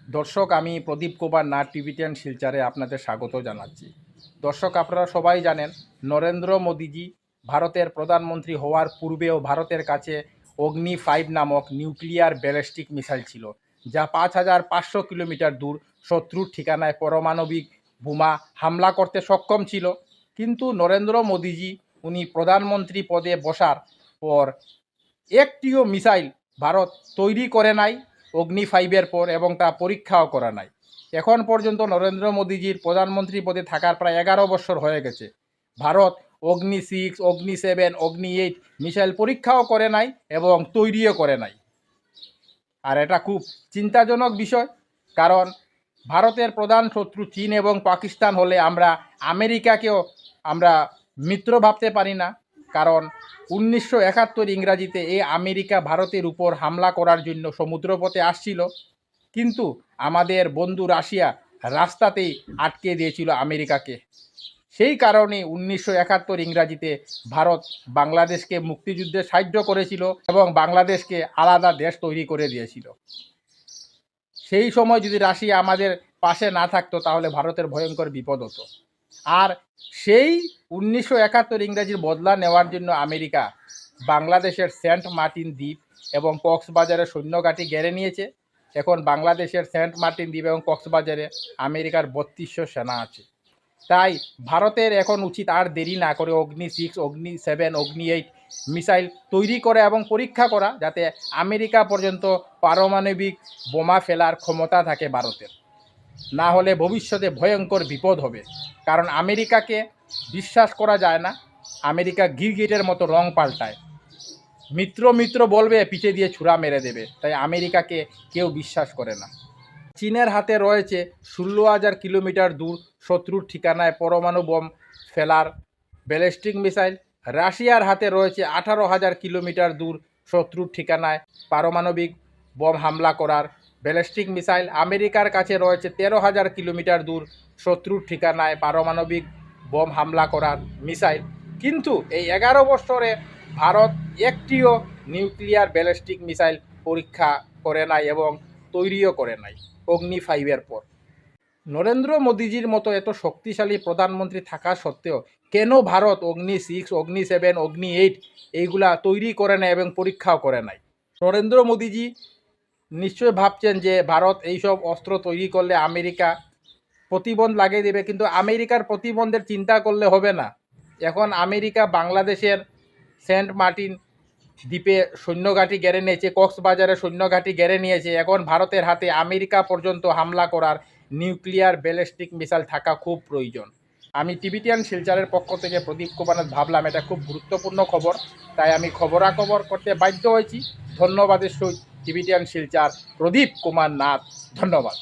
দর্শক, আমি প্রদীপ কুমার নাথ টিভিটিয়ান শিলচরে আপনাদের স্বাগত জানাচ্ছি। দর্শক, আপনারা সবাই জানেন নরেন্দ্র মোদীজি ভারতের প্রধানমন্ত্রী হওয়ার পূর্বেও ভারতের কাছে অগ্নি 5 নামক নিউক্লিয়ার ব্যালিস্টিক মিসাইল ছিল, যা 5,500 কিলোমিটার দূর শত্রুর ঠিকানায় পারমাণবিক বোমা হামলা করতে সক্ষম ছিল। কিন্তু নরেন্দ্র মোদীজি উনি প্রধানমন্ত্রী পদে বসার পর একটিও মিসাইল ভারত তৈরি করে নাই অগ্নি 5-এর পর, এবং তা পরীক্ষাও করা নাই। এখন পর্যন্ত নরেন্দ্র মোদীজির প্রধানমন্ত্রী পদে থাকার প্রায় 11 বছর হয়ে গেছে। ভারত অগ্নি 6, অগ্নি 7, অগ্নি 8 মিসাইল পরীক্ষাও করে নাই এবং তৈরিও করে নাই। আর এটা খুব চিন্তাজনক বিষয়, কারণ ভারতের প্রধান শত্রু চীন এবং পাকিস্তান হলে আমরা আমেরিকাকেও আমরা মিত্র ভাবতে পারি না। কারণ 1971 ইংরাজিতে এই আমেরিকা ভারতের উপর হামলা করার জন্য সমুদ্রপথে আসছিল, কিন্তু আমাদের বন্ধু রাশিয়া রাস্তাতেই আটকে দিয়েছিল আমেরিকাকে। সেই কারণে 1971 ইংরাজিতে ভারত বাংলাদেশকে মুক্তিযুদ্ধে সাহায্য করেছিল এবং বাংলাদেশকে আলাদা দেশ তৈরি করে দিয়েছিল। সেই সময় যদি রাশিয়া আমাদের পাশে না থাকতো তাহলে ভারতের ভয়ঙ্কর বিপদ হতো। আর সেই 1971 ইংরাজির বদলা নেওয়ার জন্য আমেরিকা বাংলাদেশের সেন্ট মার্টিন দ্বীপ এবং কক্সবাজারের সৈন্যঘাঁটি ঘেরে নিয়েছে। এখন বাংলাদেশের সেন্ট মার্টিন দ্বীপ এবং কক্সবাজারে আমেরিকার 3200 সেনা আছে। তাই ভারতের এখন উচিত আর দেরি না করে অগ্নি 6, অগ্নি 7, অগ্নি 8 মিসাইল তৈরি করা এবং পরীক্ষা করা, যাতে আমেরিকা পর্যন্ত পারমাণবিক বোমা ফেলার ক্ষমতা থাকে ভারতের। না হলে ভবিষ্যতে ভয়ঙ্কর বিপদ হবে। কারণ আমেরিকাকে বিশ্বাস করা যায় না। আমেরিকা গিরগিটের মতো রং পাল্টায়। মিত্র মিত্র বলবে, পিছে দিয়ে ছুরা মেরে দেবে। তাই আমেরিকাকে কেউ বিশ্বাস করে না। চীনের হাতে রয়েছে 16,000 কিলোমিটার দূর শত্রুর ঠিকানায় পরমাণু বোম ফেলার ব্যালিস্টিক মিসাইল। রাশিয়ার হাতে রয়েছে 18,000 কিলোমিটার দূর শত্রুর ঠিকানায় পারমাণবিক বোম হামলা করার ব্যালিস্টিক মিসাইল। আমেরিকার কাছে রয়েছে 13,000 কিলোমিটার দূর শত্রুর ঠিকানায় পারমাণবিক বোম হামলা করার মিসাইল। কিন্তু এই 11 বছরে ভারত একটিও নিউক্লিয়ার ব্যালিস্টিক মিসাইল পরীক্ষা করে নাই এবং তৈরিও করে নাই অগ্নি 5-এর পর। নরেন্দ্র মোদীজির মতো এত শক্তিশালী প্রধানমন্ত্রী থাকা সত্ত্বেও কেন ভারত অগ্নি 6, অগ্নি 7, অগ্নি 8 এইগুলা তৈরি করে নাই এবং পরীক্ষাও করে নাই? নরেন্দ্র মোদীজি নিশ্চয় ভাবছেন যে ভারত এইসব অস্ত্র তৈরি করলে আমেরিকা প্রতিবন্ধ লাগিয়ে দেবে, কিন্তু আমেরিকার প্রতিবন্ধের চিন্তা করলে হবে না। এখন আমেরিকা বাংলাদেশের সেন্ট মার্টিন দ্বীপে সৈন্যঘাঁটি ঘেরে নিয়েছে, কক্সবাজারে সৈন্যঘাঁটি ঘেরে নিয়েছে। এখন ভারতের হাতে আমেরিকা পর্যন্ত হামলা করার নিউক্লিয়ার ব্যালিস্টিক মিসাইল থাকা খুব প্রয়োজন। আমি টিভিটিয়ান শিলচরের পক্ষ থেকে প্রদীপ কুমার নাথ ভাবলাম এটা খুব গুরুত্বপূর্ণ খবর, তাই আমি খবরাখবর করতে বাধ্য হয়েছি। ধন্যবাদের সহিত টিভিটিয়ান শিলচর প্রদীপ কুমার নাথ। ধন্যবাদ।